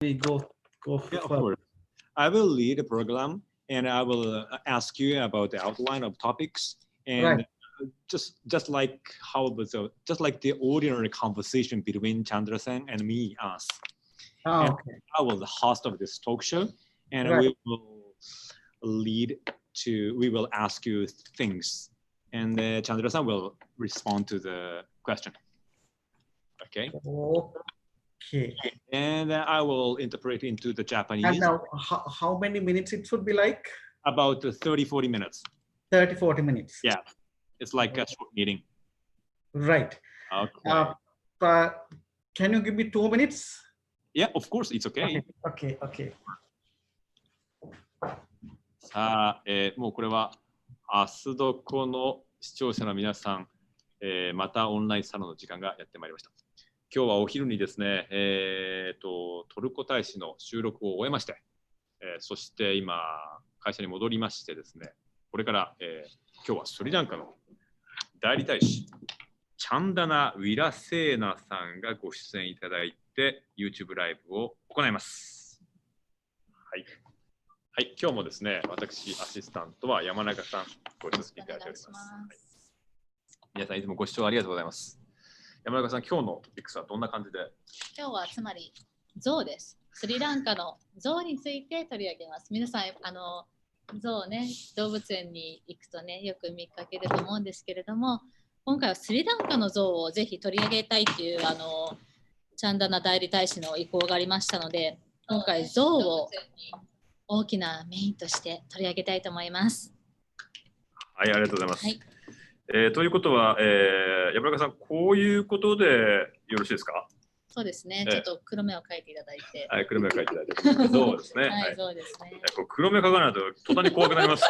we go Yeah, of course. I will lead the program and I will ask you about the outline of topics and Right. just like just like the ordinary conversation between Chandra-san and me, us. And Okay. I was the host of this talk show, and Right. we will ask you things, and Chandra-san will respond to the question. Okay. Okay. And I will interpret into the Japanese. And now, how many minutes it should be like? About 30-40 minutes. 30-40 minutes. Yeah, it's like a short meeting. Right. Okay. Can you give me 2 minutes? Yeah, of course, it's okay. Okay. さあ、もうこれは明日どこの視聴者の皆さん、またオンラインサロンの時間がやってまいりました。今日はお昼にですね、トルコ大使の収録を終えまして、そして今会社に戻りましてですね、これから、今日はスリランカの代理大使チャンダナ・ウィラセーナさんがご出演いただいて YouTube ライブを行います。はい。はい、今日もですね、私アシスタントは山中さんご出席いただいております。はい、皆さんいつもご視聴ありがとうございます。山中さん、今日のトピックスはどんな感じで？今日はつまり象です。スリランカの象について取り上げます。皆さん象ね、動物園に行くとね、よく見かけると思うんですけれども、今回はスリランカの象をぜひ取り上げたいというチャンダナ代理大使の意向がありましたので、今回象を大きなメインとして取り上げたいと思います。はい、ありがとうございます。はい、ということは、山中さん、こういうことでよろしいですか？そうですね、ちょっと黒目を描いていただいて。はい、黒目を描いていただいて。そうですね。はい、そうですね。黒目描かないと途端に怖くなります。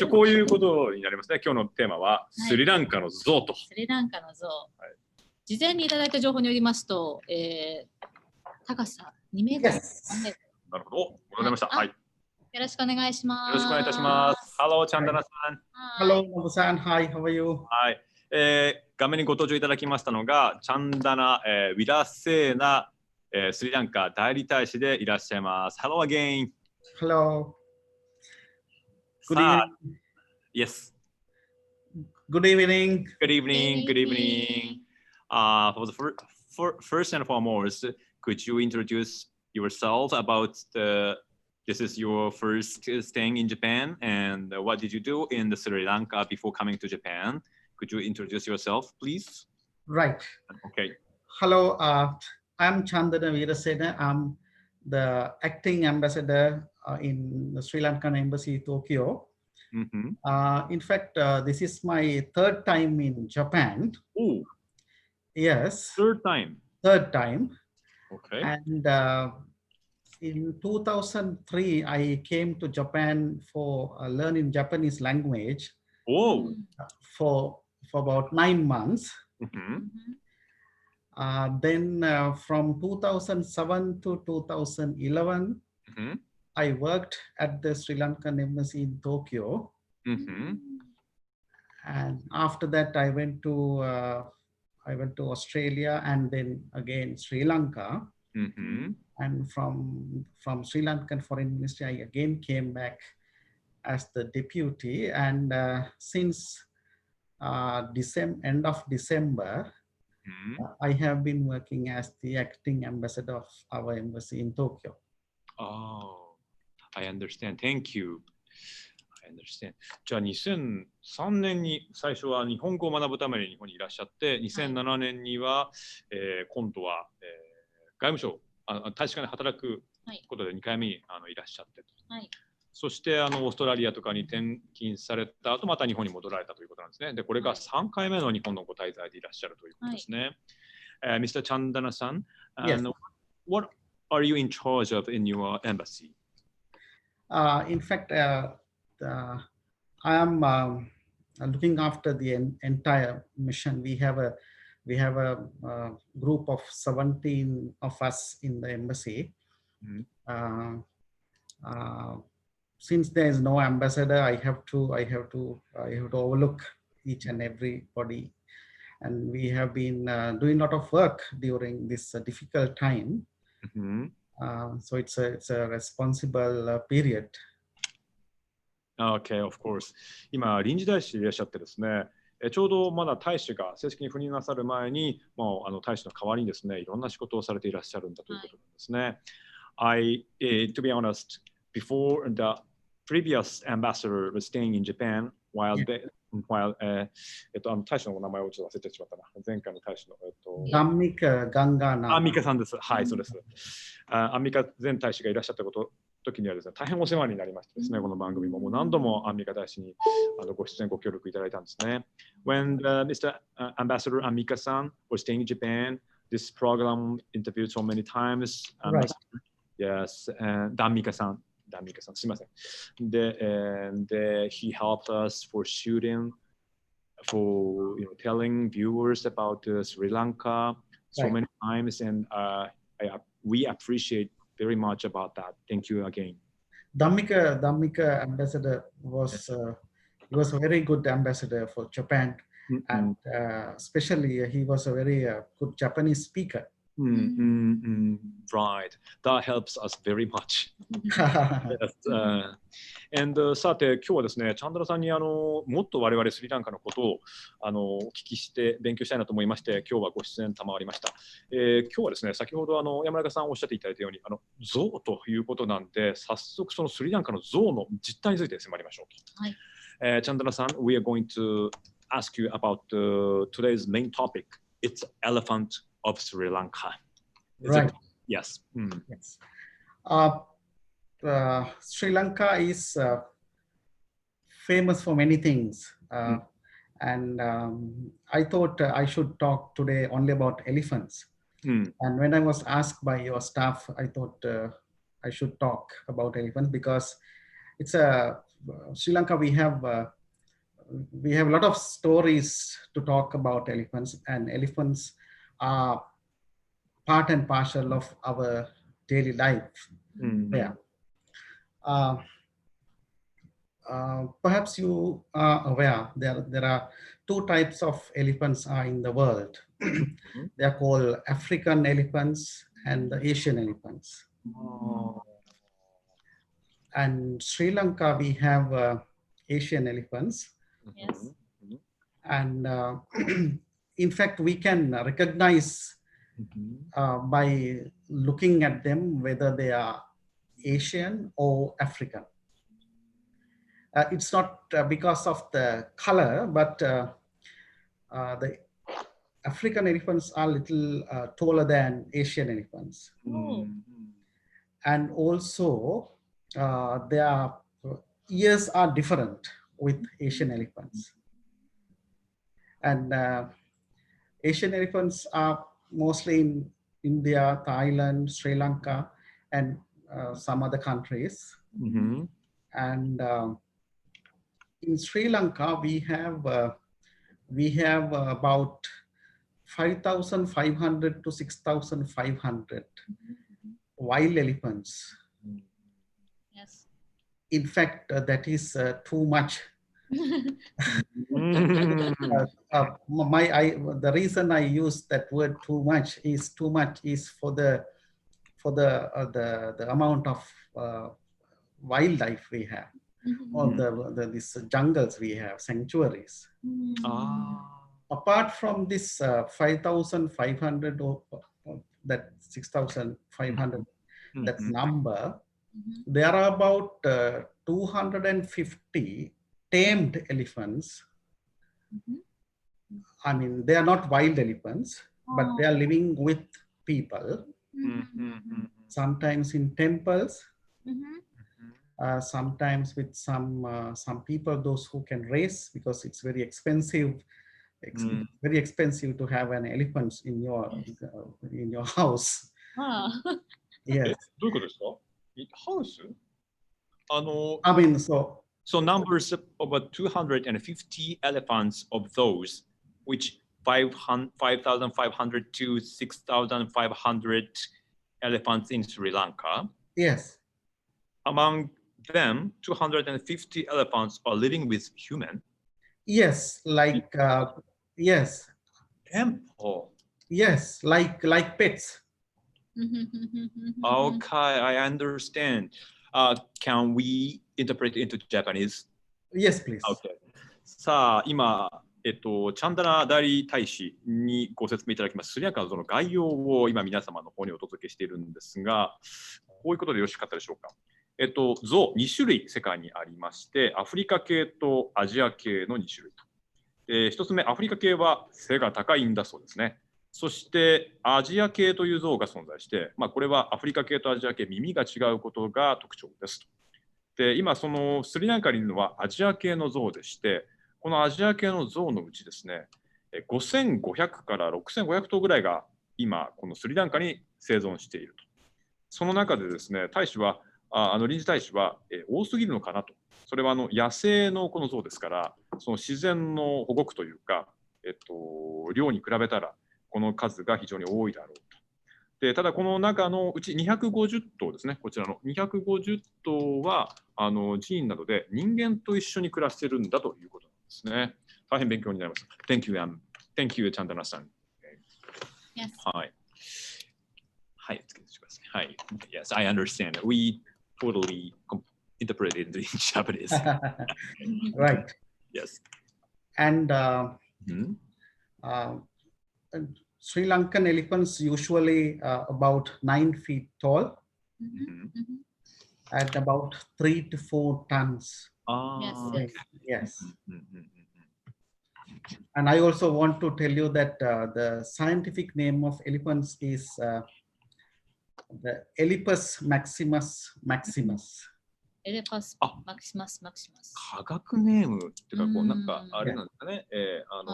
こういうことになりますね。今日のテーマはスリランカの象と。スリランカの象。事前にいただいた情報によりますと、高さ2メートル。なるほど。ございました。はい。よろしくお願いします。よろしくお願いいたします。Hello、チャンダナさん。Hello、ノブさん。Hi、how are you？ はい。画面にご登場いただきましたのがチャンダナ、ウィラセーナ、スリランカ代理大使でいらっしゃいます。Hello again. Hello. Good evening. Yes. Good evening. Good evening. Good evening. First and foremost, could you introduce yourself about this is your first staying in Japan and what did you do in the Sri Lanka before coming to Japan? Could you introduce yourself, please? Right. Okay. Hello, I'm Chandana Veerasena. I'm the acting ambassador in the Sri Lankan Embassy, Tokyo. In fact, this is my third time in Japan. Oh. Yes. Third time. Third time. Okay. And in 2003, I came to Japan for learning Japanese language. Oh. For about 9 months. Then from 2007 to 2011, I worked at the Sri Lankan Embassy in Tokyo. And after that, I went to Australia and then again Sri Lanka. And from Sri Lankan Foreign Ministry, I again came back as the deputy. And since end of December, I have been working as the acting ambassador of our embassy in Tokyo. Oh, I understand. Thank you. I understand. じゃあ2003年に最初は日本語を学ぶために日本にいらっしゃって、2007年には、今度は、外務省大使館で働くことで2回目にいらっしゃってと。そしてオーストラリアとかに転勤された後また日本に戻られたということなんですね。で、これが3回目の日本のご滞在でいらっしゃるということですね。Mr. Chandana-san, what are you in charge of in your embassy? In fact, I am looking after the entire mission. We have a group of 17 of us in the embassy. Since there is no ambassador, I have to overlook each and everybody, and we have been doing a lot of work during this difficult time. So it's a responsible period. Okay, of course. 今、臨時大使でいらっしゃってですね、ちょうどまだ大使が正式に赴任なさる前に、もう大使の代わりにですね、いろんな仕事をされていらっしゃるんだということなんですね。To be honest, before the previous ambassador was staying in Japan while while 大使の名前をちょっと忘れてしまったな。前回の大使のダンミカ・ガンガーナ。アンミカさんです。はい、そうです。アンミカ前大使がいらっしゃった時にはですね、大変お世話になりましてですね、この番組ももう何度もアンミカ大使にご出演ご協力いただいたんですね。When Mr. Ambassador Amika-san was staying in Japan, this program interviewed so many times. Right. Yes, ダンミカさん、すみません。で、and he helped us for shooting, for telling viewers about Sri Lanka so many times, and we appreciate very much about that. Thank you again. Dhammika ambassador was he was a very good ambassador for Japan, and especially he was a very good Japanese speaker. Right. That helps us very much. And さて、今日はですね、チャンドラさんにもっと我々スリランカのことをお聞きして勉強したいなと思いまして、今日はご出演賜りました。今日はですね、先ほど山中さんおっしゃっていただいたように、ゾウということなんで、早速そのスリランカのゾウの実態について迫りましょうと。はい。チャンドラさん、we are going to ask you about today's main topic. It's elephant of Sri Lanka. Right. Yes. Yes. Sri Lanka is famous for many things. And I thought I should talk today only about elephants. And when I was asked by your staff, I thought I should talk about elephants because it's Sri Lanka. We have a lot of stories to talk about elephants, and elephants are part and parcel of our daily life. Yeah. Perhaps you are aware there are two types of elephants in the world. They are called African elephants and the Asian elephants. And Sri Lanka, we have Asian elephants. Yes. And in fact, we can recognize by looking at them whether they are Asian or African. It's not because of the color, but the African elephants are a little taller than Asian elephants. And also their ears are different with Asian elephants. And Asian elephants are mostly in India, Thailand, Sri Lanka, and some other countries. And in Sri Lanka, we have about 5,500 to 6,500 wild elephants. Yes. In fact, that is too much. The reason I use that word too much is for the amount of wildlife we have, or these jungles we have, sanctuaries. Apart from this 5,500 or that 6,500, that number, there are about 250 tamed elephants. I mean, they are not wild elephants, but they are living with people. Sometimes in temples, sometimes with some people, those who can race, because it's very expensive. Very expensive to have an elephant in your house. Yes. どういうことですか？ハウス？I mean, so numbers of about 250 elephants of those, which 5,500 to 6,500 elephants in Sri Lanka. Yes. Among them, 250 elephants are living with human. Yes, like yes. Temple. Yes, like pets. Okay, I understand. Can we interpret into Japanese? Yes, please. Okay. さあ、今、チャンダラ代理大使にご説明いただきます。スリランカのその概要を今皆様の方にお届けしているんですが、こういうことでよろしかったでしょうか。象2種類世界にありまして、アフリカ系とアジア系の2種類と。1つ目、アフリカ系は背が高いんだそうですね。そしてアジア系という象が存在して、これはアフリカ系とアジア系、耳が違うことが特徴ですと。で、今、そのスリランカにいるのはアジア系の象でして、このアジア系の象のうちですね、5500から6500頭ぐらいが今、このスリランカに生存していると。その中でですね、大使は、臨時大使は、多すぎるのかなと。それは野生のこの象ですから、その自然の保護区というか、量に比べたら、この数が非常に多いだろうと。で、ただこの中のうち250頭ですね、こちらの250頭は寺院などで人間と一緒に暮らしているんだということなんですね。大変勉強になります。Thank you, チャンダナさん。Yes. はい。はい、つけてください。はい。Yes, I understand. We totally interpret it in Japanese. Right. Yes. And Sri Lankan elephants usually about 9 feet tall and about 3 to 4 tons. Yes. And I also want to tell you that the scientific name of elephants is the Elephas maximus. エレパスマキシマスマキシマス。科学ネームっていうか、こうなんかあれなんですかね、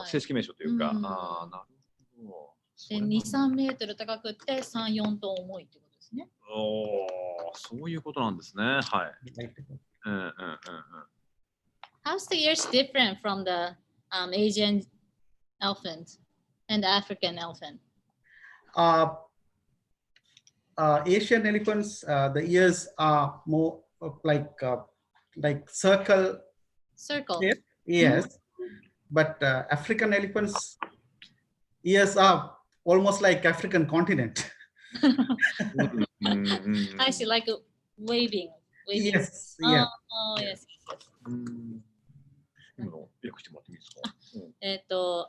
正式名称というか、なるほど。で、2、3メートル高くて3、4トン重いってことですね。そういうことなんですね。はい。How's the ears different from the Asian elephant and the African elephant? Asian elephants, the ears are more like circle. Shape. Yes, but African elephants' ears are almost like African continent. I see, like waving. Yes. Yes.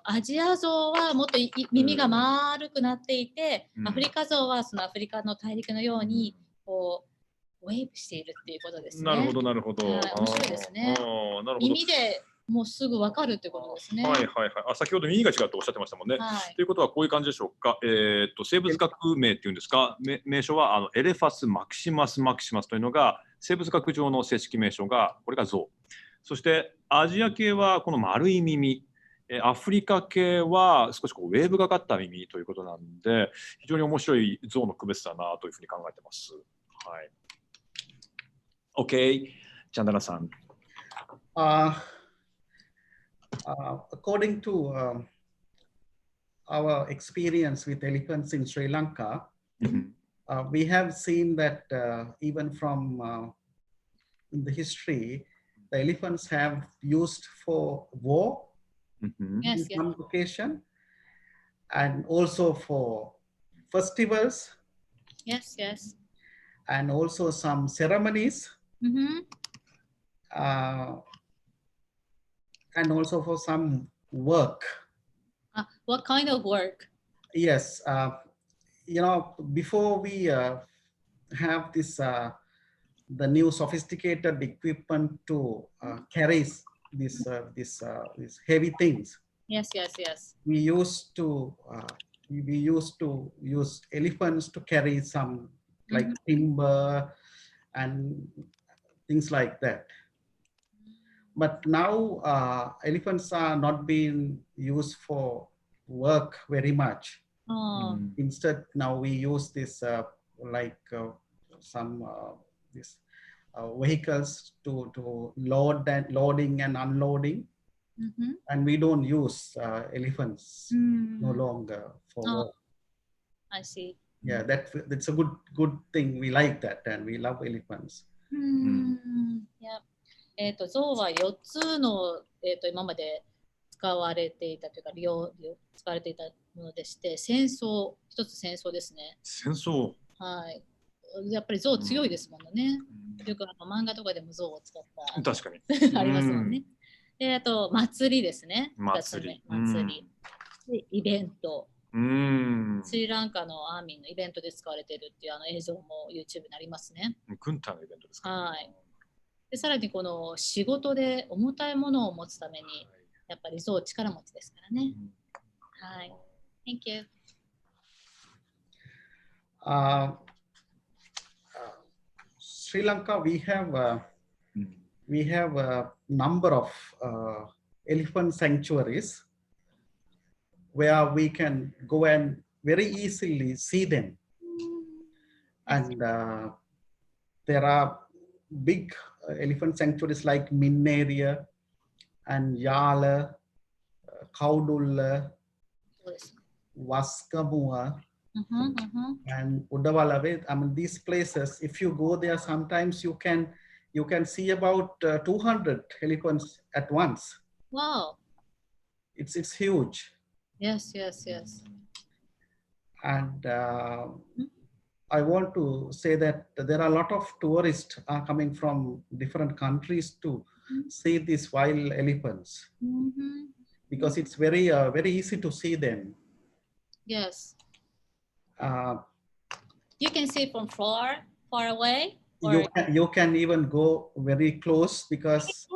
アジアゾウはもっと耳が丸くなっていて、アフリカゾウはそのアフリカの大陸のようにこうウェーブしているっていうことですね。なるほど、なるほど。面白いですね。耳でもうすぐ分かるってことですね。先ほど耳が違うとおっしゃってましたもんね。ということはこういう感じでしょうか。生物学名っていうんですか、名称はエレファスマキシマスマキシマスというのが生物学上の正式名称がこれがゾウ。そしてアジア系はこの丸い耳、アフリカ系は少しこうウェーブがかった耳ということなんで、非常に面白いゾウの区別だなというふうに考えてます。はい。OK、チャンダラさん。According to our experience with elephants in Sri Lanka, we have seen that even from in the history, the elephants have used for war in some location, and also for festivals. Yes, yes. And also some ceremonies. And also for some work. What kind of work? Yes, before we have this the new sophisticated equipment to carry these heavy things. Yes, yes, yes. We used to use elephants to carry some like timber and things like that. But now elephants are not being used for work very much. Instead, now we use this some vehicles to loading and unloading, and we don't use elephants no longer for work. I see. Yeah, that's a good thing. We like that, and we love elephants. Yeah. ゾウは4つの、今まで使われていたというか使われていたものでして、一つ戦争ですね。戦争。はい。やっぱり象強いですものね。よく漫画とかでも象を使った確かにありますもんね。で、あと祭りですね。祭り。で、イベント。スリランカのアーミーのイベントで使われているっていう映像も YouTube にありますね。軍隊のイベントですか。はい。で、さらにこの仕事で重たいものを持つために、やっぱり象力持ちですからね。はい。Thank you. Sri Lanka, we have a number of elephant sanctuaries where we can go and very easily see them. And there are big elephant sanctuaries like Minneria and Yala, Kaudulla, Waskamua, and Udawalawe. I mean, these places, if you go there, sometimes you can see about 200 elephants at once. Wow. It's huge. Yes. And I want to say that there are a lot of tourists are coming from different countries to see these wild elephants because it's very easy to see them. Yes. You can see from far away. Or... You can even go very close because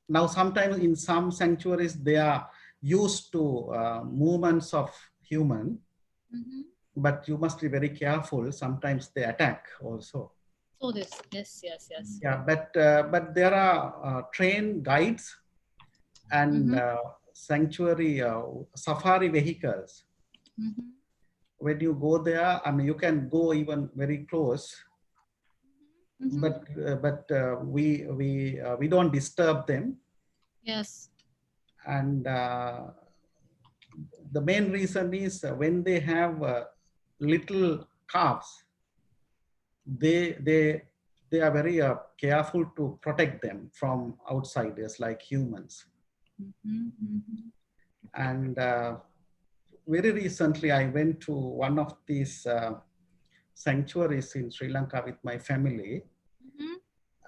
now sometimes in some sanctuaries they are used to movements of human, but you must be very careful. Sometimes they attack also. So this, yes. Yeah, but there are trained guides and sanctuary safari vehicles. When you go there, I mean, you can go even very close, but we don't disturb them. Yes. And the main reason is when they have little calves, they are very careful to protect them from outsiders like humans. And very recently, I went to one of these sanctuaries in Sri Lanka with my family.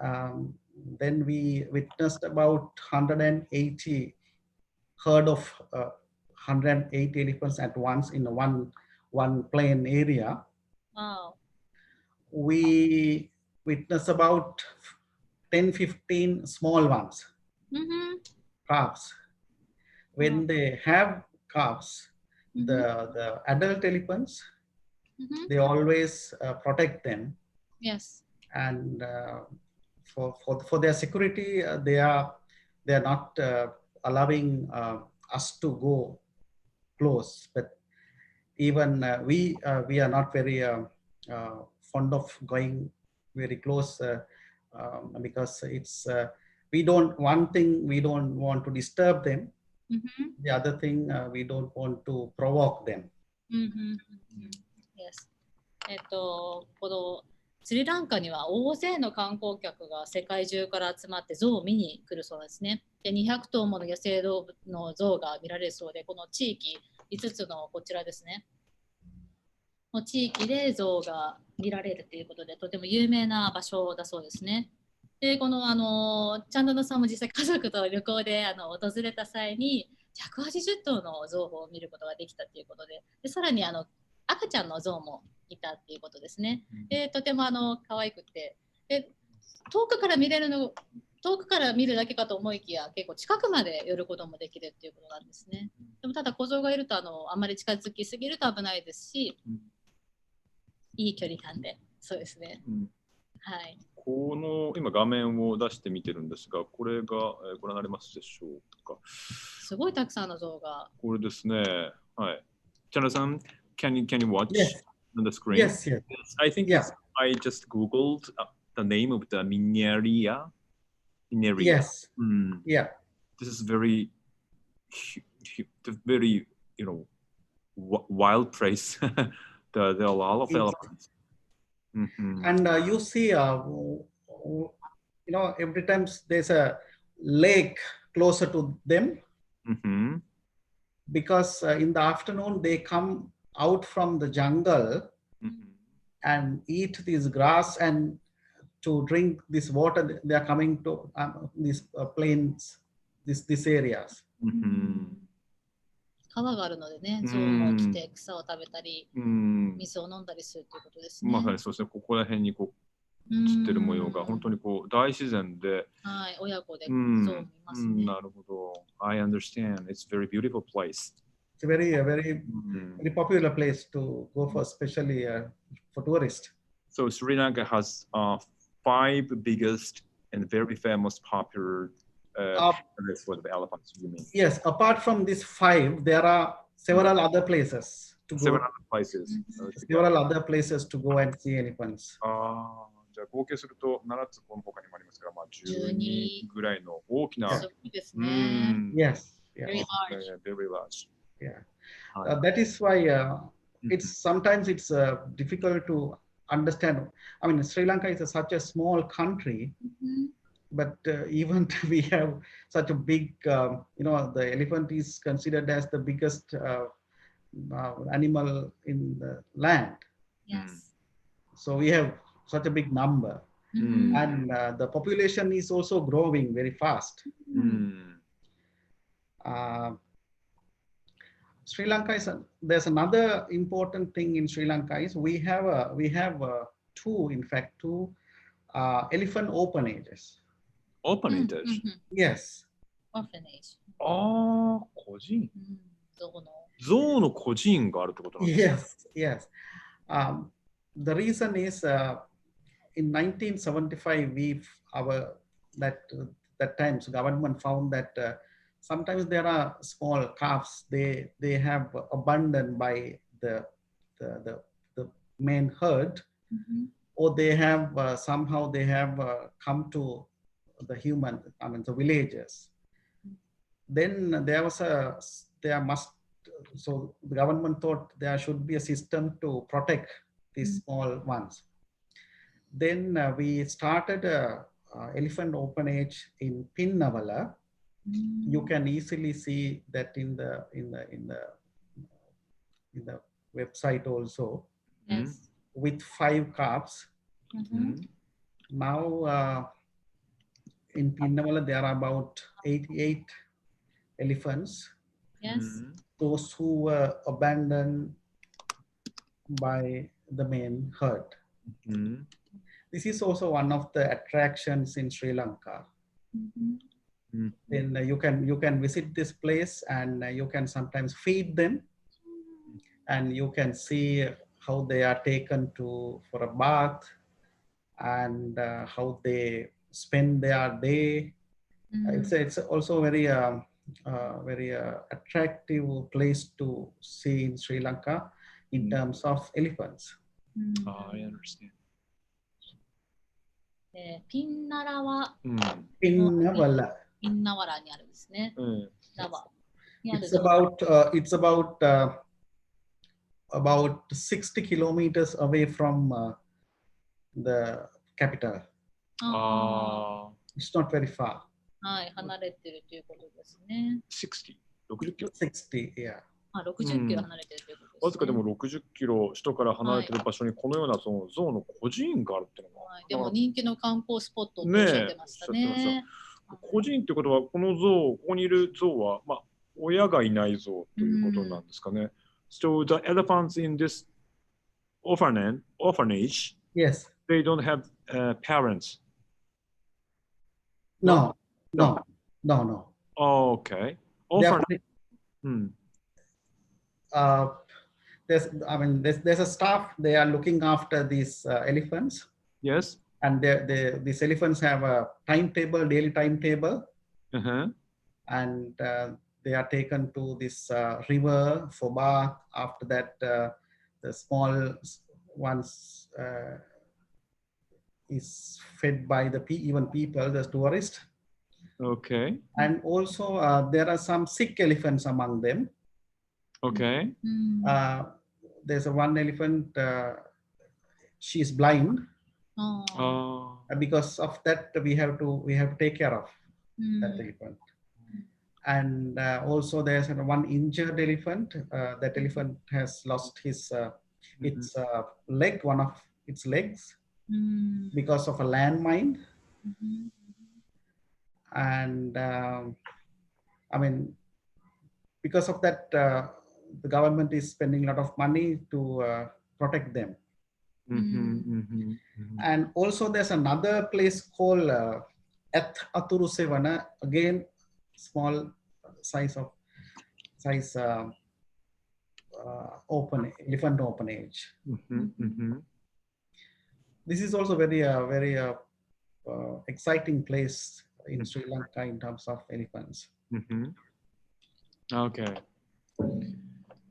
Then we witnessed about 180 herd of 180 elephants at once in one plain area. Wow. We witnessed about 10-15 small ones, calves. When they have calves, the adult elephants, they always protect them. Yes. And for their security, they are not allowing us to go close. But even we are not very fond of going very close because it's we don't want to disturb them. The other thing, we don't want to provoke them. Yes. このスリランカには大勢の観光客が世界中から集まって象を見に来るそうですね。で、200頭もの野生動物の象が見られるそうで、この地域5つのこちらですね。の地域で象が見られるということで、とても有名な場所だそうですね。で、このチャンドナさんも実際家族と旅行で訪れた際に180頭の象を見ることができたということで、さらに赤ちゃんの象もいたっていうことですね。で、とても可愛くて、で、遠くから見るだけかと思いきや、結構近くまで寄ることもできるっていうことなんですね。でもただ小象がいるとあんまり近づきすぎると危ないですし、いい距離感で、そうですね。はい。この今画面を出してみてるんですが、これがご覧になれますでしょうか。すごいたくさんの像が。これですね。はい。チャンナさん、can you watch on the screen? Yes. I think I just googled the name of the Minneria. Yes. Yeah. This is very wild place. There are a lot of elephants. And you see, every time there's a lake closer to them Mhm. because in the afternoon they come out from the jungle Mhm. and eat this grass, and to drink this water they are coming to these plains, these areas. Mhm. 川があるのでね、うん象も来て草を食べたり、うん。水を飲んだりするということですね。まさにそうですね。ここら辺にこう映ってる模様が本当にこう大自然で。はい、親子で象うんを見ますね。なるほど。I understand. It's a very beautiful place. It's a very うん very popular place to go for, especially for tourists. So Sri Lanka has five biggest and very famous popular places for the elephants. You mean? Yes, apart from these 5, there are several other places to go. Several other places. Several other places to go and see elephants. ああ、じゃあ合計すると7つこの他にもありますから、まあ12ぐらいの大きな。すごいですうね。ん。Yes, Very yes, large. Very large. yeah. はい That is why it's sometimes it's difficult to understand. I mean, Sri Lanka is such a small country, but even we have such a big, the elephant is considered as the biggest animal in the land. Yes. So we have such a big number, うん and the population is also growing very fast. うん。 Sri Lanka there's another important thing in Sri Lanka is we have two elephant orphanages. Orphanages. Yes. Orphanage. ああ、個人。象の。象の個人があるってことなんですか。 Yes, yes. The reason is in 1975 that times government found that sometimes there are small calves they have abandoned by the main herd, or they have somehow they have come to the the villagers. Then so the government thought there should be a system to protect these small ones. Then we started a elephant orphanage in Pinnavala. You can easily see that in the website also. Yes. With 5 calves. Now in Pinnavala there are about 88 elephants. Yes. Those who were abandoned by the main herd. This is also one of the attractions in Sri Lanka. Then you can visit this place, and you can sometimes feed them, and you can see how they are taken for a bath, and how they spend their day. It's also very attractive place to see in Sri Lanka in terms of elephants. I understand. ピンナラは Pinnavala. ピンナワラにあるんですね。ラバにある It's about 60 kilometers away from the capital. ああ、 It's not very far. はい、離れてるということですね。60、60キロ。 60, yeah. 60キロ離れてるということですね。わずかでも60キロ首都から離れてる場所にこのようなその象の孤児院があるっていうのは、でも人気の観光スポットっておっしゃってましたね。孤児院ってことはこの象、ここにいる象は、まあ、親がいない象ということなんですかね。So the elephants in this orphanage, Yes. they don't have parents. No. Oh, okay. Orphanage. Hmm. There's a staff. They are looking after these elephants. Yes. And these elephants have a daily timetable, and they are taken to this river for bath. After that, the small ones is fed by the people, the tourists. Okay. And also there are some sick elephants among them. Okay. There's one elephant. She's blind. Oh. Because of that, we have to take care of that elephant. And also there's one injured elephant. That elephant has lost his its leg, one of its legs, because of a landmine. And I mean, because of that, the government is spending a lot of money to protect them. And also there's another place called Aturu Sevana, again small size open elephant orphanage. This is also very exciting place in Sri Lanka in terms of elephants. Okay.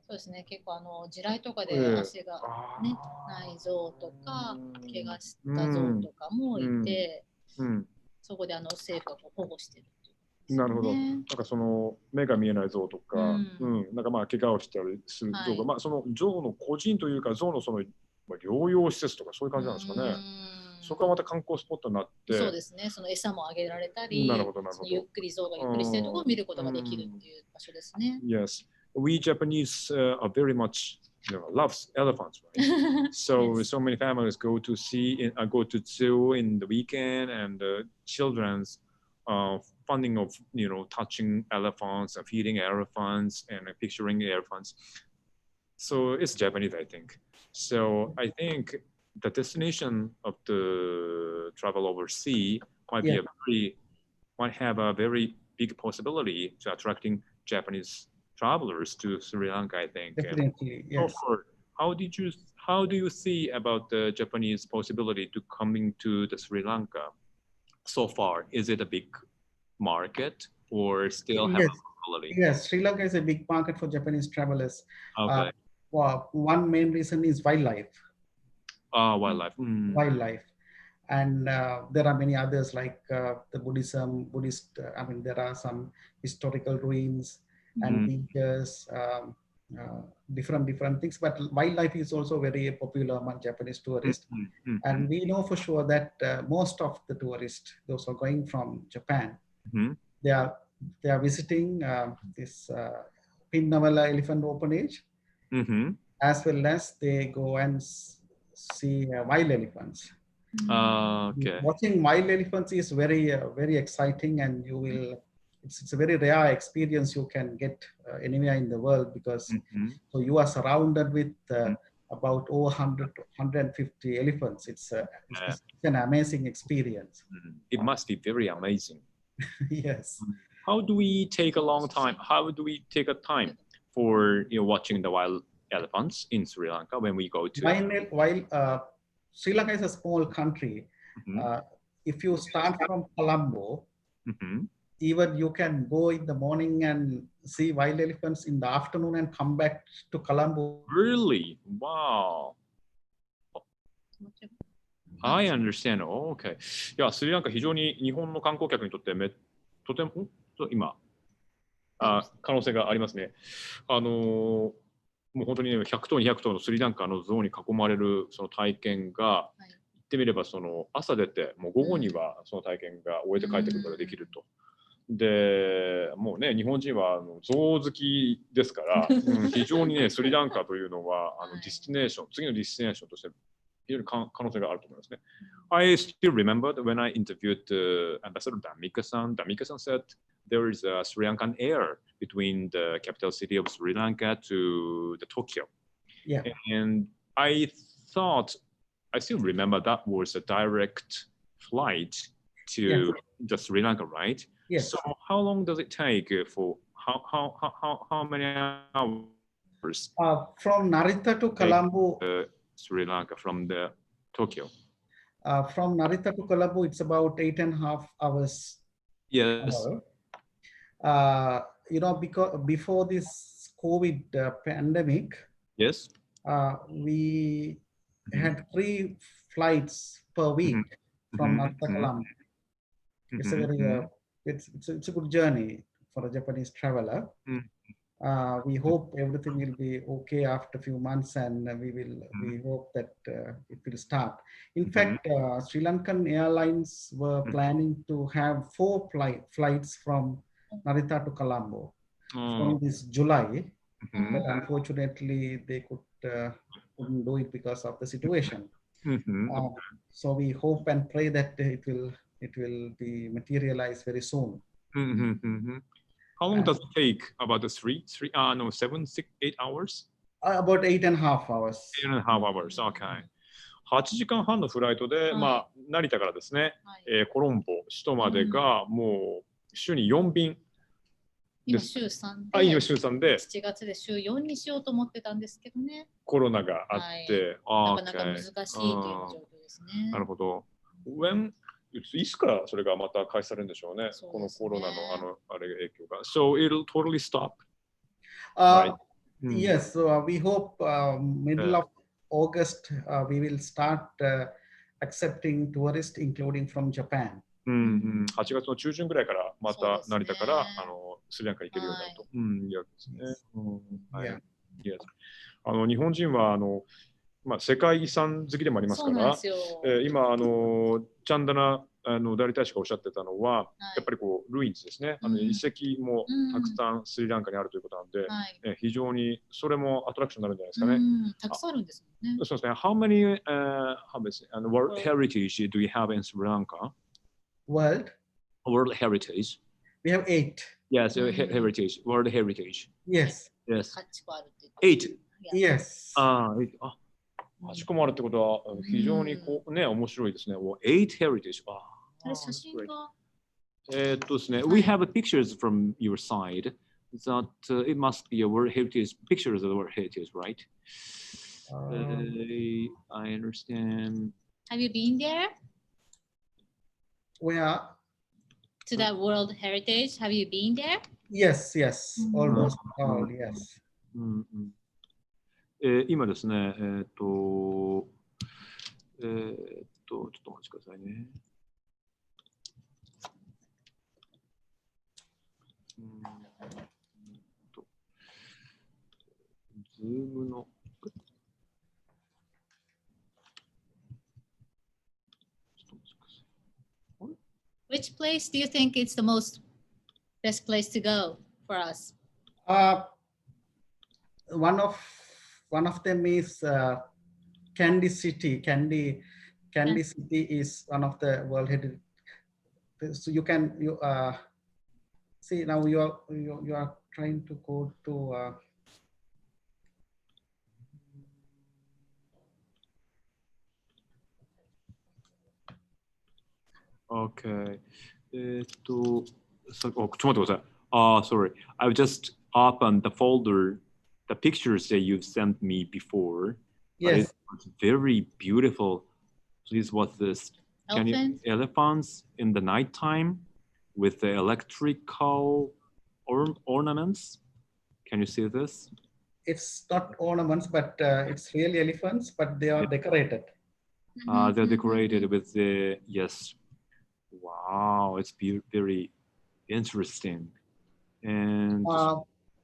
そうですね、結構地雷とかで足が、ね、ない象とか、怪我した象とかもいて、そこで政府が保護してるっていう、ね。なるほど。なんかその目が見えない象とか、なんかまあ怪我をしたりする象が、まあその象の個人というか象のその療養施設とかそういう感じなんですかね。そこはまた観光スポットになって、そうですね、その餌もあげられたり、ゆっくり象がゆっくりしているところを見ることができるっていう場所ですね。Yes, we Japanese are very much love elephants, right? So many families go to zoo in the weekend, and children's funding of touching elephants and feeding elephants and picturing elephants. So it's Japanese, I think. So I think the destination of the travel overseas might have a very big possibility to attracting Japanese travelers to Sri Lanka, I think. Definitely, yes. How do you see about the Japanese possibility to coming to the Sri Lanka so far? Is it a big market or still have a possibility? Yes, Sri Lanka is a big market for Japanese travelers. Okay. One main reason is wildlife. Wildlife. Wildlife. And there are many others like the Buddhist, I mean, there are some historical ruins and beaches, different things, but wildlife is also very popular among Japanese tourists. And we know for sure that most of the tourists, those who are going from Japan, they are visiting this Pinnavalla Elephant Orphanage, as well as they go and see wild elephants. Okay. Watching wild elephants is very exciting, and it's a very rare experience you can get anywhere in the world, because so you are surrounded with about over 150 elephants. It's an amazing experience. It must be very amazing. Yes. How do we take a long time? How do we take a time for watching the wild elephants in Sri Lanka when we go to? While Sri Lanka is a small country, if you start from Colombo, even you can go in the morning and see wild elephants in the afternoon and come back to Colombo. Really? Wow. I understand. Okay. いや、スリランカ非常に日本の観光客にとってとても今可能性がありますね。もう本当に、ね、100頭200頭のスリランカの象に囲まれるその体験が、言ってみればその朝出てもう午後にはその体験が終えて帰ってくることができると。でもうね、日本人は象好きですから、非常にね、スリランカというのはディスティネーション、次のディスティネーションとして非常に可能性があると思いますね。I still remember when I interviewed Ambassador Damika-san. Damika-san said there is a Sri Lankan air between the capital city of Sri Lanka to the Tokyo. Yeah. And I still remember that was a direct flight to the Sri Lanka, right? Yes. So how long does it take for how many hours? From Narita to Colombo. Sri Lanka from the Tokyo. From Narita to Colombo, it's about 8.5 hours. Yes. Because before this COVID pandemic, yes, we had 3 flights per week from Narita to Colombo. It's a very it's a good journey for a Japanese traveler. We hope everything will be okay after a few months, and we hope that it will start. In fact, Sri Lankan Airlines were planning to have 4 flights from Narita to Colombo from this July, but unfortunately they couldn't do it because of the situation. So we hope and pray that it will be materialized very soon. How long does it take? About 7, 6, 8 hours? About 8.5 hours. 8.5 hours. Okay. 8時間半のフライトで、成田からですね、コロンボ、首都までがもう週に4便。今週3で、今週3で、7月で週4にしようと思ってたんですけどね。コロナがあって、なかなか難しいという状況ですね。なるほど。いつからそれがまた開始されるんでしょうね、このコロナのあれ影響が。So it'll totally stop? Yes, so we hope middle of August we will start accepting tourists, including from Japan. 8月の中旬ぐらいからまた成田からスリランカに行けるようになると。いいですね。日本人は世界遺産好きでもありますから、今チャンダナ代理大使がおっしゃってたのは、やっぱりこうルインズですね、遺跡もたくさんスリランカにあるということなんで、非常にそれもアトラクションになるんじゃないですかね。たくさんあるんですもんね。そうですね。How many World Heritage do you have in Sri Lanka? World Heritage. We have 8. Yes, heritage. World Heritage. Yes. Yes. 8. Yes. 8個もあるってことは非常にこうね面白いですね。8 heritage。あれ写真が。ですね。We have pictures from your side that it must be a World Heritage pictures of the World Heritage, right? I understand. Have you been there? Where? To that World Heritage. Have you been there? Yes, almost all, yes. 今ですね、ちょっとお待ちくださいね。ズームの。Which place do you think is the best place to go for us? One of them is Kandy City. Kandy City is one of the World Heritage. So you see now you are trying to go to. Okay. ちょっと待ってください。Sorry. I've just opened the folder, the pictures that you've sent me before. Yes. It's very beautiful. This was this elephants in the nighttime with the electrical ornaments. Can you see this? It's not ornaments, but it's really elephants, but they are decorated. They're decorated with the, yes. Wow, it's very interesting. And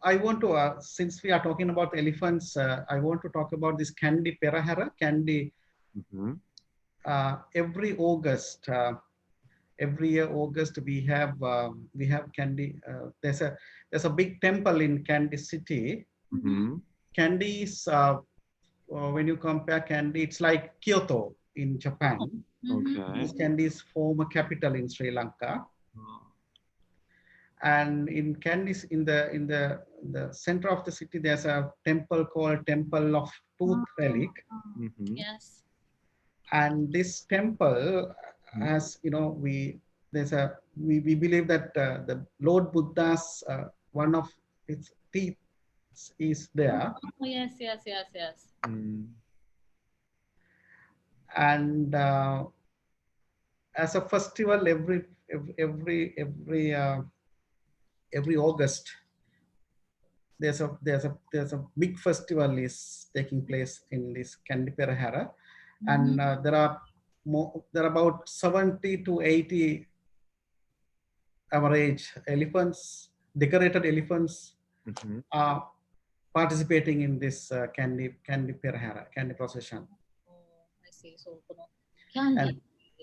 I want to, since we are talking about elephants, I want to talk about this Kandy Perahara. Kandy, every August, every year August we have Kandy. There's a big temple in Kandy City. Kandy is when you compare Kandy, it's like Kyoto in Japan. Okay. Kandy is former capital in Sri Lanka. And in Kandy, in the center of the city, there's a temple called Temple of Tooth Relic. Yes. And this temple has, we believe that the Lord Buddha's one of its teeth is there. Oh, yes. And as a festival, every August, there's a big festival is taking place in this Kandy Perahara, and there are about 70 to 80 average elephants, decorated elephants, are participating in this Kandy Perahara, Kandy procession. Oh, I see. So このキャンディー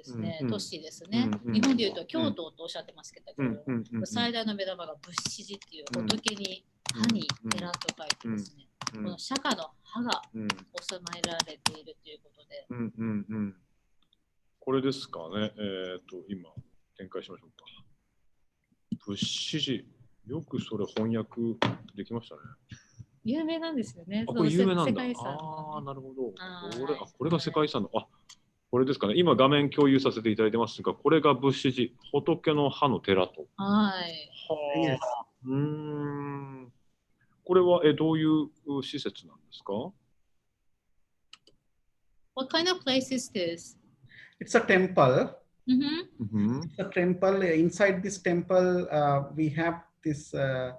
ですね、うんうん都市ですね、うんうん日本でいうと京都とおっしゃってますけど、うん最大の目玉が仏師寺っていう仏に歯に寺と書いてですね、この釈迦の歯が収められているということで、これですかね。今展開しましょうか。仏師寺、よくそれ翻訳できましたね。有名なんですよね。これ有名なんだ。世界遺産ああ、なるほど。はいこれが世界遺産の、これですかね。今画面共有させていただいてますが、これが仏師寺、仏の歯の寺と。はい。はあ。これはどういう施設なんですか？ What kind of place is this? It's a temple. Mm-hmm. It's a temple. Inside this temple, we have this the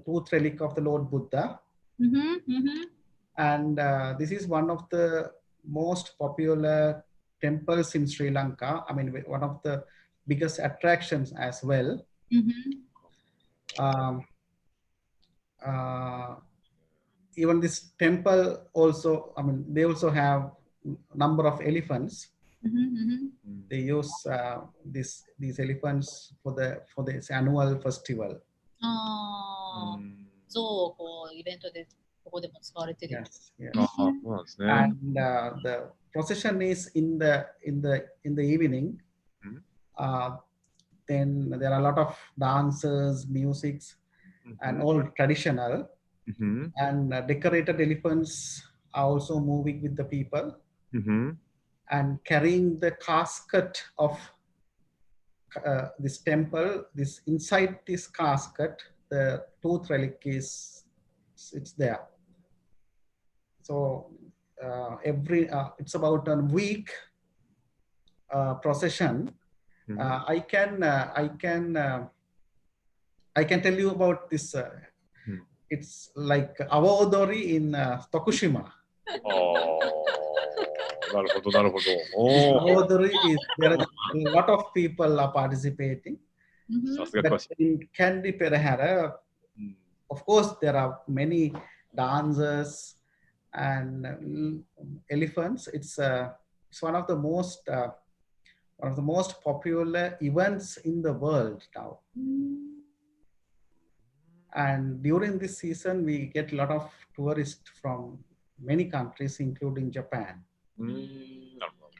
tooth relic of the Lord Buddha. And this is one of the most popular temples in Sri Lanka. I mean, one of the biggest attractions as well. Even this temple also, I mean, they also have number of elephants. They use these elephants for this annual festival. 象をこうイベントでここでも使われている。Yes.そうなんですね。And the procession is in the evening. Then there are a lot of dancers, musics, and all traditional. And decorated elephants are also moving with the people and carrying the casket of this temple. This inside this casket, the tooth relic it's there. So it's about a week procession. I can tell you about this. It's like Awa Odori in Tokushima. なるほど、なるほど。Awa Odori is there. A lot of people are participating. さすが詳しい。 But in Kandi Perahara, of course, there are many dancers and elephants. It's one of the most popular events in the world now. And during this season, we get a lot of tourists from many countries, including Japan. なるほど。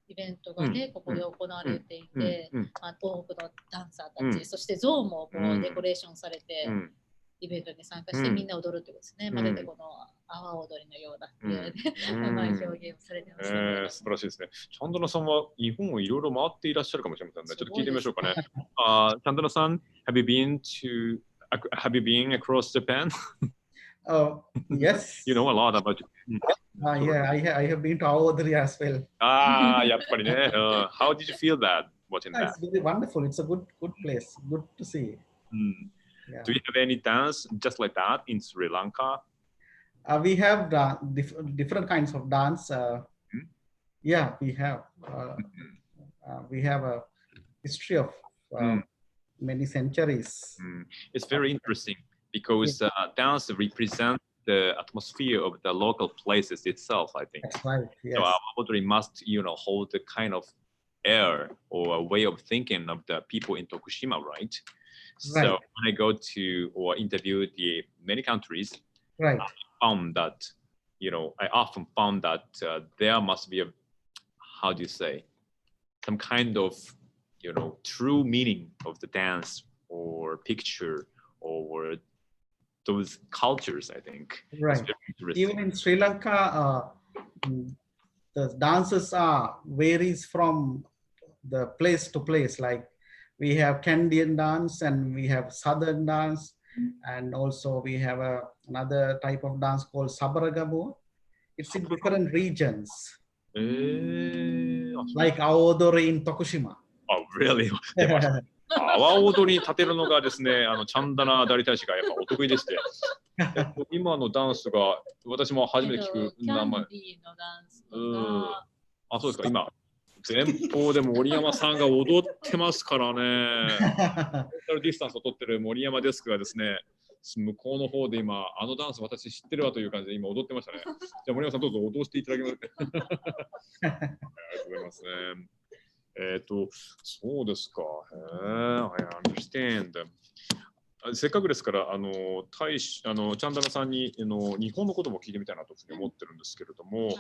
イベントがね、ここで行われていて、多くのダンサーたち、そして象もこうデコレーションされて、イベントに参加してみんな踊るってことですね。まるでこの阿波踊りのようだっていう、うまい表現をされてましたね。素晴らしいですね。チャンドラさんは日本をいろいろ回っていらっしゃるかもしれませんね。ちょっと聞いてみましょうかね。チャンドラさん、have you been across Japan? Yes. You know a lot about Japan. Yeah, I have been to Awadri as well. やっぱりね。How did you feel that watching that? It's very wonderful. It's a good place. Good to see. Do you have any dance just like that in Sri Lanka? We have different kinds of dance. Yeah, we have. We have a history of many centuries. It's very interesting because dance represents the atmosphere of the local places itself, I think. That's right. Yes. So our pottery must, hold the kind of air or a way of thinking of the people in Tokushima, right? So when I go to or interview the many countries, I found that, I often found that there must be how do you say, some kind of, true meaning of the dance or picture or those cultures, I think. Right. Even in Sri Lanka, the dances varies from the place to place. Like we have Canadian dance and we have Southern dance, and also we have another type of dance called Sabaragamu. It's in different regions. Like Aodori in Tokushima. Oh, really? 阿波踊りに立てるのがですね、チャンダナ代理大使がやっぱお得意でして、今のダンスが私も初めて聞く名前。そうですか、今、前方で森山さんが踊ってますからね。ソーシャルディスタンスを取ってる森山デスクがですね、向こうの方で今、あのダンス私知ってるわという感じで今踊ってましたね。じゃあ森山さんどうぞ踊していただきます。そうですか。I understand. せっかくですから、チャンダラさんに日本のことも聞いてみたいなというふうに思ってるんですけれども、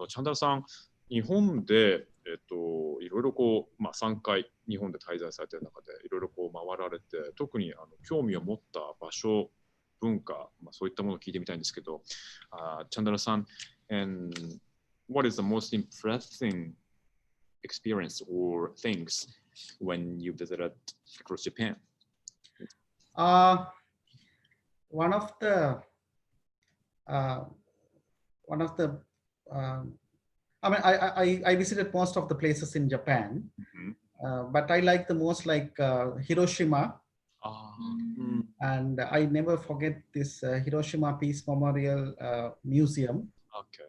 チャンダラさん、日本で、いろいろこう、3回日本で滞在されている中で、いろいろこう回られて、特に興味を持った場所、文化、そういったものを聞いてみたいんですけど、チャンダラさん、and what is the most impressive experience or things when you visited across Japan? One of the I mean, I visited most of the places in Japan, but I like the most like Hiroshima. And I never forget this Hiroshima Peace Memorial Museum. Okay.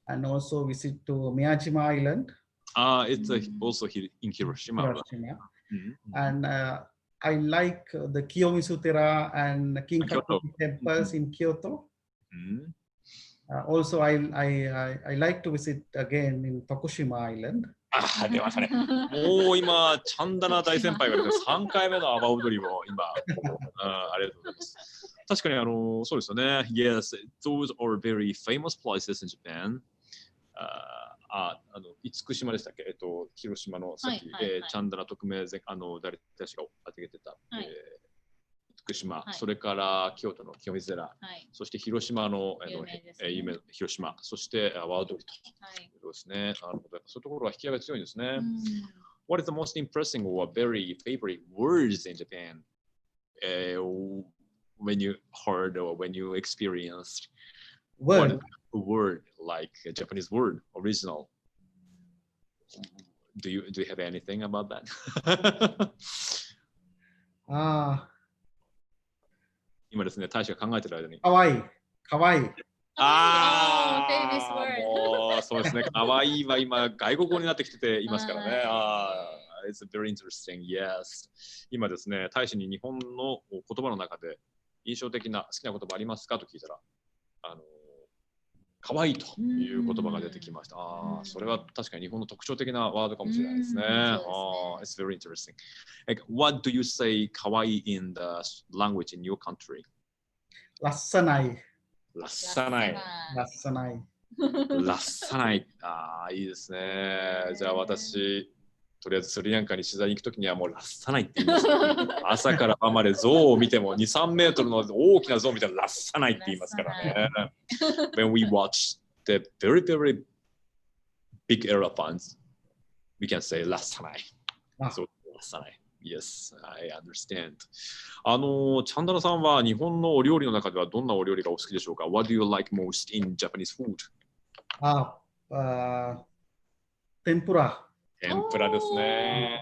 And also visit to Miyajima Island. It's also in Hiroshima. And I like the Kiyomizu-tera and King Kakuji temples in Kyoto. Also, I like to visit again in Tokushima Island. 出ましたね。もう今、チャンダナ大先輩が3回目の阿波踊りを今、ありがとうございます。確かにそうですよね。Yes, those are very famous places in Japan. 厳島でしたっけ、広島のさっき、チャンダナ特命誰たちが当ててた、厳島、それから京都の清水寺、そして広島の有名広島、そして阿波踊りということですね。なるほど。そういうところは引き合いが強いんですね。What is the most impressive or very favorite words in Japan when you heard or when you experienced one word like a Japanese word original? Do you have anything about that? 今ですね、大使が考えてる間に。かわいい。かわいい。もうそうですね。かわいいは今、外国語になってきてていますからね。It's very interesting. Yes. 今ですね、大使に日本の言葉の中で印象的な好きな言葉ありますかと聞いたら、かわいいという言葉が出てきました。それは確かに日本の特徴的なワードかもしれないですね。It's very interesting. Like, what do you say かわいい in the language in your country? ラッサナイ。ラッサナイ。ラッサナイ。ラッサナイ。いいですね。じゃあ私、とりあえずスリランカに取材に行くときにはもうラッサナイって言います。朝から晩まで象を見ても2、3メートルの大きな象を見たらラッサナイって言いますからね。When we watch the very, very big elephants, we can say ラッサナイ。そう、ラッサナイ。Yes, I understand. チャンダラさんは日本のお料理の中ではどんなお料理がお好きでしょうか？ What do you like most in Japanese food? 天ぷら。天ぷらですね。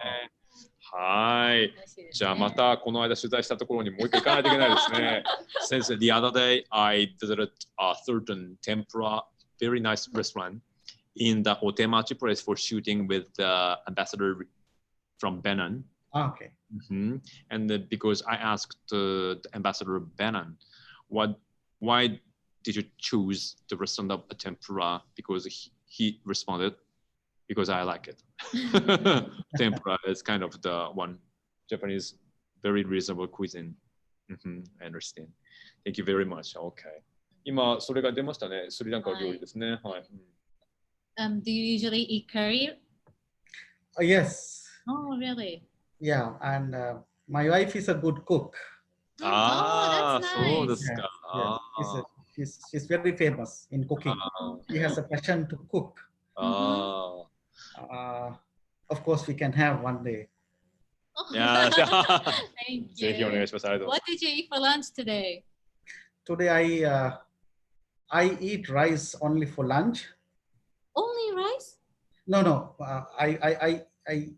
はい。じゃあまたこの間取材したところにもう一回行かないといけないですね。Since the other day I visited a certain tempura, very nice restaurant in the Otemachi place for shooting with the ambassador from Benin. Okay. And because I asked the ambassador of Benin, why did you choose the restaurant of tempura? Because he responded, because I like it. Tempura is kind of the one Japanese very reasonable cuisine. I understand. Thank you very much. Okay. 今それが出ましたね。スリランカの料理ですね。はい。Do you usually eat curry? Yes. Oh, really? Yeah, and my wife is a good cook. That's nice. そうですか。She's very famous in cooking. She has a passion to cook. Of course, we can have one day. いやー、Thank ぜひお願いします。ありがとうございます。What did you eat for lunch today? Today I eat rice only for lunch. Only rice? No. I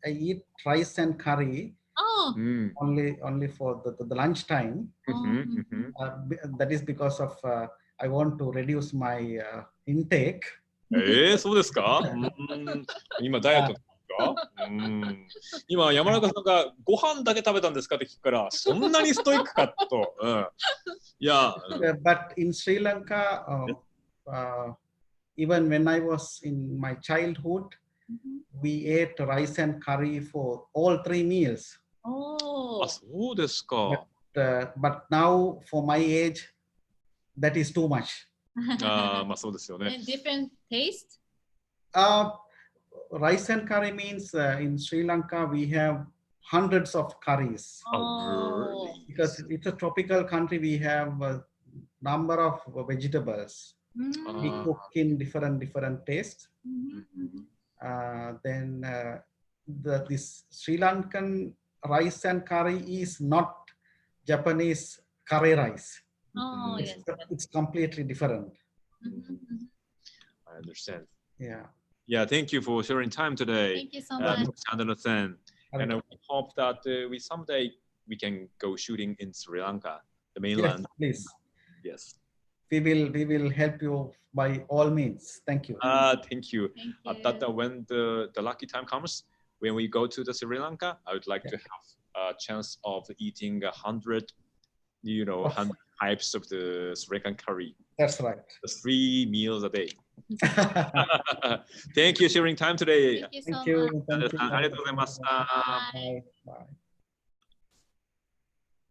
eat rice and curry only for the lunch time. That is because of I want to reduce my intake. そうですか？今ダイエットですか？今山中さんがご飯だけ食べたんですかって聞くからそんなにストイックかと。いや。But in Sri Lanka, even when I was in my childhood, we ate rice and curry for all 3 meals. おー。そうですか。But now for my age, that is too much. そうですよね。different taste? Rice and curry means in Sri Lanka we have hundreds of curries. Really? Because it's a tropical country, we have a number of vegetables. We cook in different tastes. Then this Sri Lankan rice and curry is not Japanese curry rice. It's completely different. I understand. Yeah. Yeah, thank you for sharing time today. Thank you so much. Understand. And we hope that we someday we can go shooting in Sri Lanka, the mainland. Yes, please. Yes. We will help you by all means. Thank you. Thank you. That when the lucky time comes, when we go to the Sri Lanka, I would like to have a chance of eating 100, 100 types of the Sri Lankan curry. That's right. 3 meals a day. Thank you for sharing time today. Thank you so Thank you. much. Thank you. ありがとうございました。Bye. Bye.